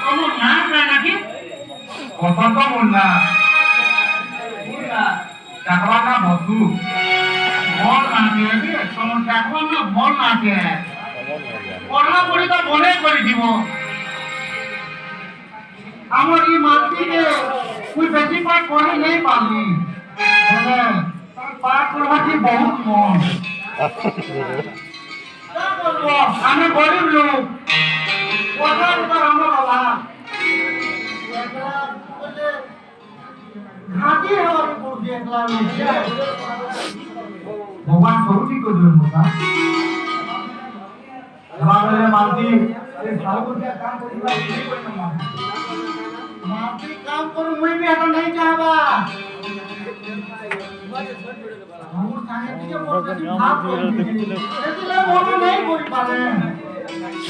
তোমার নাম নাকি কত তো বললা টাকা না বসু বল নাকি তোমার টাকা না বল নাকি পড়াপড়ি তো মনে করে দিব আমার এই মাতৃকে তুই বেশি পাঠ পড়ে নেই পারলি তার পাঠ পড়া কি বহুত মন আমি গরিব লোক পড়ার উপর আমার অভাব ঘাটি হওয়ার উপর দেখলাম ভগবান সবুজই করবেন মোটা এবারে মালতি এই সাউন্ডটা কাম করিবা কি কইনা মাতৃ কাম করে মুই भी এটা नहीं चाहबा हमर संगे के बोलबे भाग এতলে মনে नहीं করি পারে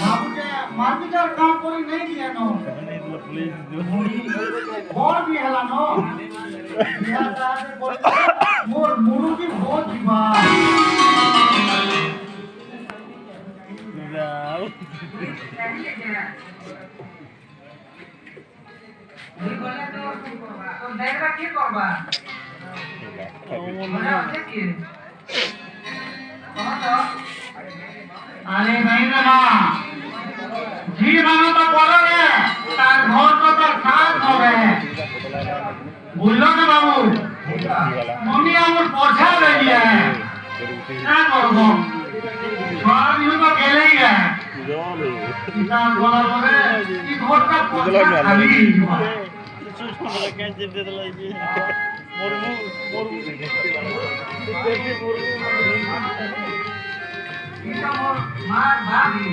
বাবুকে মাতৃকার কাম করে नहीं दिया नो और भी हला नो बिया काटे मोर मुरु की बहुत दिबा अरे नहीं ना जी मानो तो बोलो रे तार घर तो तार साथ हो गए बोलो ना बाबू मम्मी आमुर पोछा ले लिया है क्या करो स्वाद यूं तो खेले ही है किसान बोला बोले कि घर का पोछा खाली ही हुआ मार भाभी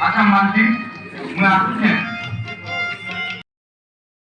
अच्छा मानसी मैं आसुचे